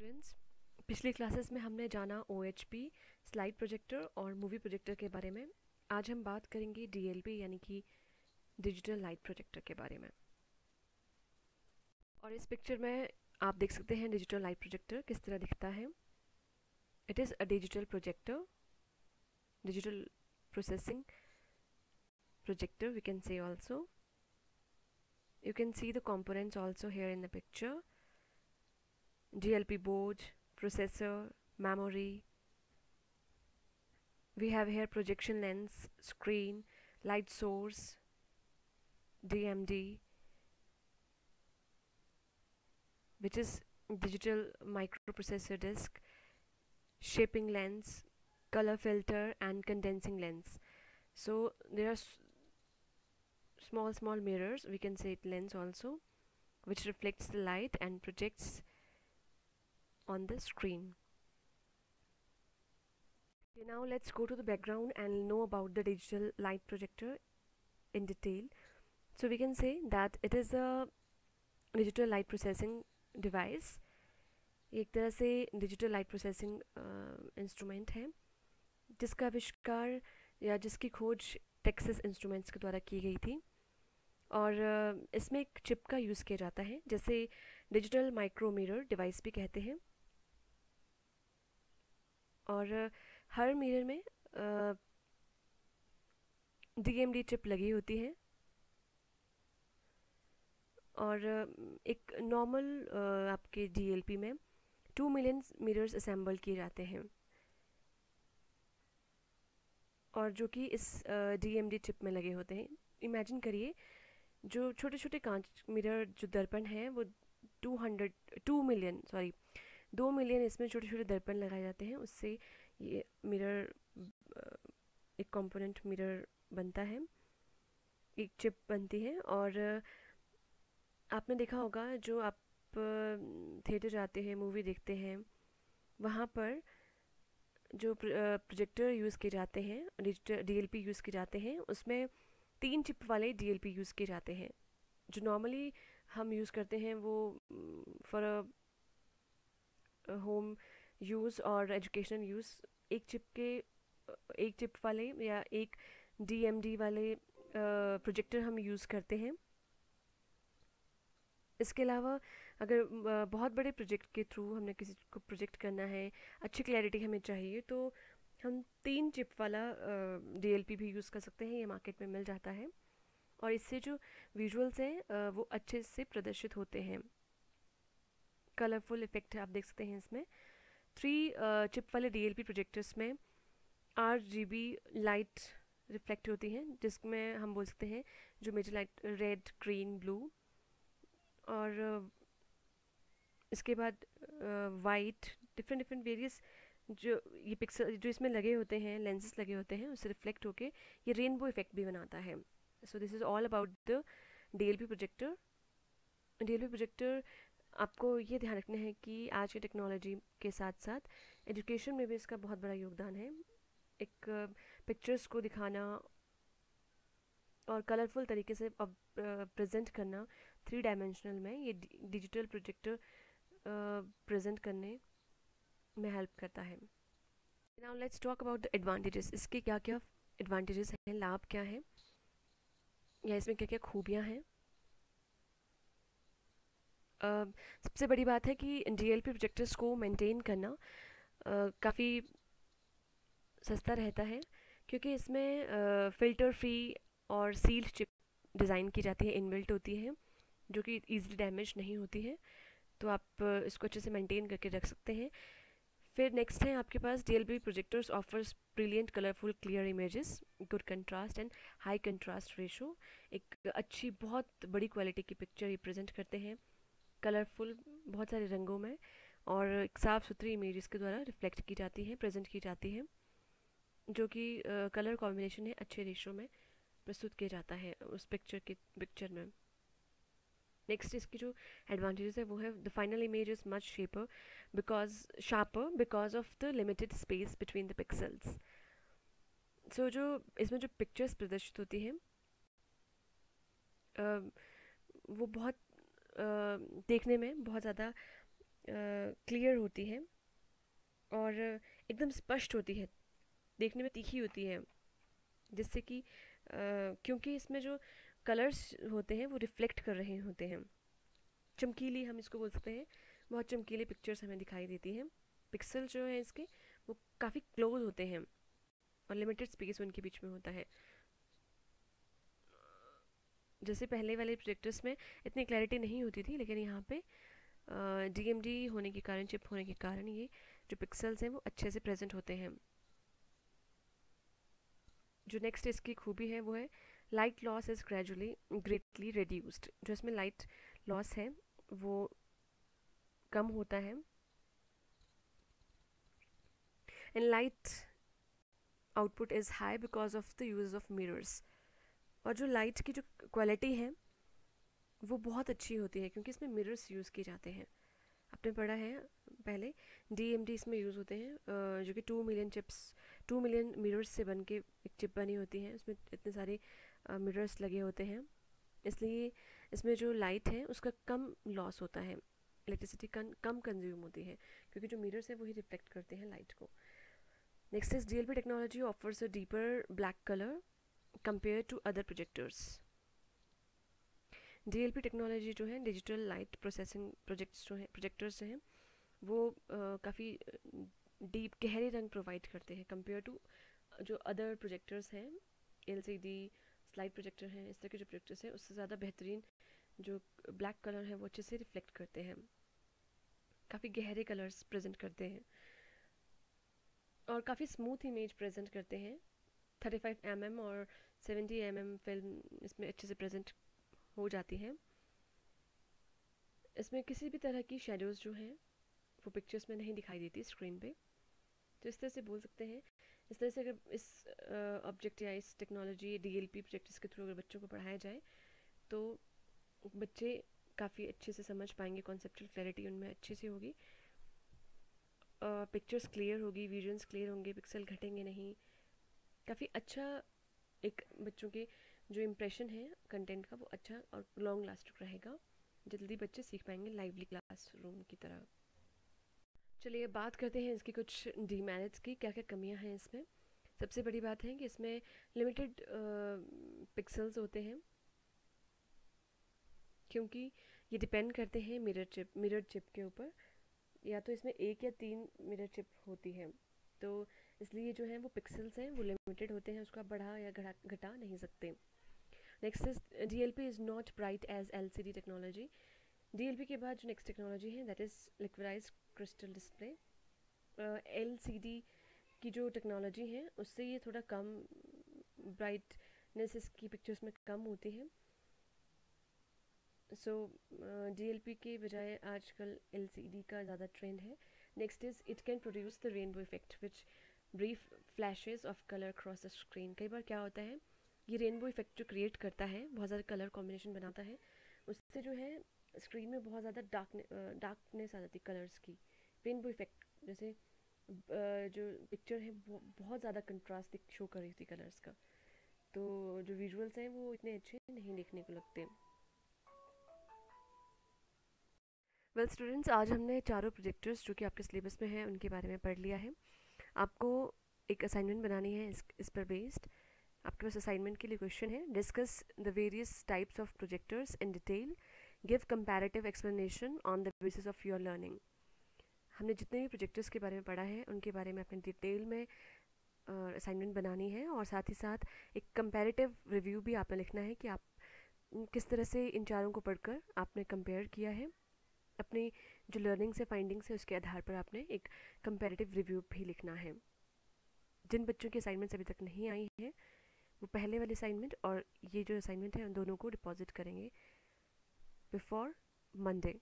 Students, पिछली classes में हमने जाना OHP, स्लाइड प्रोजेक्टर और मूवी प्रोजेक्टर के बारे में। आज हम बात करेंगे DLP यानी कि डिजिटल लाइट प्रोजेक्टर के बारे में। और इस पिक्चर में आप देख सकते हैं डिजिटल लाइट प्रोजेक्टर किस तरह दिखता है। It is a digital projector, digital processing projector we can say also. You can see the components also here in the picture: DLP board, processor, memory. We have here projection lens, screen, light source, DMD, which is digital microprocessor disk, shaping lens, color filter and condensing lens. So there are small mirrors, we can say it lens also, which reflects the light and projects on the screen. Okay, now let's go to the background and know about the digital light projector in detail. So we can say that it is a digital light processing device. एक तरह से digital light processing instrument है जिसका आविष्कार या जिसकी खोज Texas instruments के द्वारा की गई थी। और इसमें एक चिप का यूज़ किया जाता है, जैसे डिजिटल माइक्रोमिरर डिवाइस भी कहते हैं। और हर मिरर में DMD चिप लगी होती है और एक नॉर्मल आपके DLP में 2 मिलियन मिरर्स असेंबल किए जाते हैं, और जो कि इस DMD चिप में लगे होते हैं। इमेजिन करिए, जो छोटे छोटे कांच मिरर जो दर्पण हैं वो 2 मिलियन इसमें छोटे छोटे दर्पण लगाए जाते हैं। उससे ये मिरर एक कंपोनेंट मिरर बनता है, एक चिप बनती है। और आपने देखा होगा, जो आप थिएटर जाते हैं, मूवी देखते हैं, वहाँ पर जो प्रोजेक्टर यूज़ किए जाते हैं, डिजिटल DLP यूज़ किए जाते हैं, उसमें 3 चिप वाले DLP यूज़ किए जाते हैं। जो नॉर्मली हम यूज़ करते हैं वो फॉर होम यूज़ और एजुकेशनल यूज़ एक चिप वाले या एक DMD वाले प्रोजेक्टर हम यूज़ करते हैं। इसके अलावा अगर बहुत बड़े प्रोजेक्ट के थ्रू हमने किसी को प्रोजेक्ट करना है, अच्छी क्लैरिटी हमें चाहिए, तो हम 3 चिप वाला DLP भी यूज़ कर सकते हैं। ये मार्केट में मिल जाता है और इससे जो विजुअल्स हैं वो अच्छे से प्रदर्शित होते हैं। कलरफुल इफेक्ट आप देख सकते हैं इसमें। 3 चिप वाले DLP प्रोजेक्टर्स में RGB लाइट रिफ्लेक्ट होती हैं, जिसमें हम बोल सकते हैं जो major light red, green, blue. और इसके बाद वाइट, डिफरेंट वेरियस जो ये पिक्सल जो इसमें लगे होते हैं, लेंसेज लगे होते हैं, उससे रिफ्लेक्ट होके ये रेनबो इफेक्ट भी बनाता है। So this is all about the DLP projector. DLP projector, आपको ये ध्यान रखना है कि आज की टेक्नोलॉजी के साथ साथ एजुकेशन में भी इसका बहुत बड़ा योगदान है। एक पिक्चर्स को दिखाना और कलरफुल तरीके से प्रेजेंट करना 3 डायमेंशनल में, ये डिजिटल प्रोजेक्टर प्रेजेंट करने में हेल्प करता है। Now let's talk about the advantages. इसके क्या क्या एडवांटेजेस हैं, लाभ क्या हैं, या इसमें क्या क्या खूबियाँ हैं। सबसे बड़ी बात है कि DLP प्रोजेक्टर्स को मेंटेन करना काफ़ी सस्ता रहता है, क्योंकि इसमें फ़िल्टर फ्री और सील्ड चिप डिज़ाइन की जाती है, इनबिल्ट होती है, जो कि ईजिली डैमेज नहीं होती है। तो आप इसको अच्छे से मेंटेन करके रख सकते हैं। फिर नेक्स्ट है आपके पास DLP projectors offers brilliant, colourful, clear images, good contrast and high contrast ratio. एक अच्छी, बहुत बड़ी क्वालिटी की पिक्चर रिप्रेजेंट करते हैं, कलरफुल, बहुत सारे रंगों में, और एक साफ़ सुथरी इमेजेस के द्वारा रिफ्लेक्ट की जाती है, प्रेजेंट की जाती है, जो कि कलर कॉम्बिनेशन है अच्छे रेशो में प्रस्तुत किया जाता है उस पिक्चर में। नेक्स्ट इसकी जो एडवांटेजेस है वो है the final image is much sharper because of the limited space between the pixels. So जो इसमें जो पिक्चर्स प्रदर्शित होती हैं वो बहुत देखने में बहुत ज़्यादा क्लियर होती है और एकदम स्पष्ट होती है, देखने में तीखी होती है, जिससे कि क्योंकि इसमें जो कलर्स होते हैं वो रिफ्लेक्ट कर रहे होते हैं, चमकीली हम इसको बोल सकते हैं, बहुत चमकीली पिक्चर्स हमें दिखाई देती हैं। पिक्सल जो है इसके वो काफ़ी क्लोज होते हैं और लिमिटेड स्पेस उनके बीच में होता है। जैसे पहले वाले प्रोजेक्टर्स में इतनी क्लैरिटी नहीं होती थी, लेकिन यहाँ पे डीएमडी होने के कारण, चिप होने के कारण, ये जो पिक्सल्स हैं वो अच्छे से प्रेजेंट होते हैं। जो नेक्स्ट इसकी खूबी है वो है light loss is gradually greatly reduced. जो इसमें लाइट लॉस है वो कम होता है। And light output is high because of the use of mirrors. और जो लाइट की जो क्वालिटी है वो बहुत अच्छी होती है क्योंकि इसमें मिरर्स यूज़ किए जाते हैं। आपने पढ़ा है पहले, डीएमडी इसमें यूज़ होते हैं, जो कि 2 मिलियन मिरर्स से बन के एक चिप बनी होती है। उसमें इतने सारे मिरर्स लगे होते हैं, इसलिए इसमें जो लाइट है उसका कम लॉस होता है, इलेक्ट्रिसिटी कम कंज्यूम होती है, क्योंकि जो मिरर्स हैं वही रिफ्लेक्ट करते हैं लाइट को। Next is DLP technology offers a deeper black colour compare to other projectors. DLP technology जो है, डिजिटल लाइट प्रोसेसिंग प्रोजेक्टर्स जो हैं वो काफ़ी डीप गहरे रंग प्रोवाइड करते हैं कंपेयर टू जो अदर प्रोजेक्टर्स हैं, एलसीडी स्लाइड प्रोजेक्टर हैं, इस तरह के जो प्रोजेक्टर्स हैं उससे ज़्यादा बेहतरीन जो ब्लैक कलर है वो अच्छे से रिफ्लेक्ट करते हैं, काफ़ी गहरे कलर्स प्रेजेंट करते हैं और काफ़ी स्मूथ इमेज प्रेजेंट करते हैं। 35 mm और 70 mm फिल्म इसमें अच्छे से प्रेजेंट हो जाती है। इसमें किसी भी तरह की शेडोज़ जो हैं वो पिक्चर्स में नहीं दिखाई देती स्क्रीन पे। तो इस तरह से बोल सकते हैं, इस तरह से अगर इस ऑब्जेक्ट या इस टेक्नोलॉजी डीएलपी प्रोजेक्ट्स के थ्रू अगर बच्चों को पढ़ाया जाए तो बच्चे काफ़ी अच्छे से समझ पाएंगे, कॉन्सेप्चुअल क्लैरिटी उनमें अच्छे से होगी, पिक्चर्स क्लियर होगी, विजन्स क्लियर होंगे, पिक्सल घटेंगे नहीं। काफ़ी अच्छा एक बच्चों के जो इम्प्रेशन है कंटेंट का वो अच्छा और लॉन्ग लास्टिंग रहेगा, जल्दी बच्चे सीख पाएंगे लाइवली क्लासरूम की तरह। चलिए बात करते हैं इसकी कुछ डीमेरिट्स की, क्या क्या कमियां हैं इसमें। सबसे बड़ी बात है कि इसमें लिमिटेड पिक्सल्स होते हैं, क्योंकि ये डिपेंड करते हैं मिरर चिप के ऊपर, या तो इसमें 1 या 3 मिरर चिप होती है, तो इसलिए जो है वो पिक्सल्स हैं वो लिमिटेड होते हैं, उसको आप बढ़ा या घटा नहीं सकते। Next is DLP is not bright as LCD technology. DLP के बाद जो नेक्स्ट टेक्नोलॉजी है that is liquidized crystal display. LCD की जो टेक्नोलॉजी है उससे ये थोड़ा कम ब्राइटनेस इसकी पिक्चर्स में कम होती है। सो डीएलपी के बजाय आजकल एलसीडी का ज़्यादा ट्रेंड है। Next is it can produce the rainbow effect which brief flashes of colour cross the screen. कई बार क्या होता है, ये रेनबो इफेक्ट जो क्रिएट करता है, बहुत ज़्यादा कलर कॉम्बिनेशन बनाता है, उससे जो है स्क्रीन में बहुत ज़्यादा डार्कनेस आ जाती है कलर्स की। रेनबो इफेक्ट जैसे जो पिक्चर है वो बहुत ज़्यादा कंट्रास्ट शो कर रही थी कलर्स का, तो जो विजुअल्स हैं वो इतने अच्छे नहीं देखने को लगते। वेल स्टूडेंट्स, आज हमने चारों प्रोजेक्टर्स जो कि आपके सिलेबस में हैं उनके बारे में पढ़ लिया है। आपको एक असाइनमेंट बनानी है इस पर बेस्ड। आपके पास असाइनमेंट के लिए क्वेश्चन है, discuss the various types of projectors in detail, give comparative explanation on the basis of your learning. हमने जितने भी प्रोजेक्टर्स के बारे में पढ़ा है उनके बारे में अपने डिटेल में असाइनमेंट बनानी है, और साथ ही साथ एक कंपैरेटिव रिव्यू भी आपने लिखना है कि आप किस तरह से इन चारों को पढ़कर आपने कंपेयर किया है, अपनी जो लर्निंग्स है, फाइंडिंग्स है, उसके आधार पर आपने एक कंपैरेटिव रिव्यू भी लिखना है। जिन बच्चों की असाइनमेंट्स अभी तक नहीं आई हैं वो पहले वाली असाइनमेंट और ये जो असाइनमेंट है उन दोनों को डिपॉजिट करेंगे बिफोर मंडे।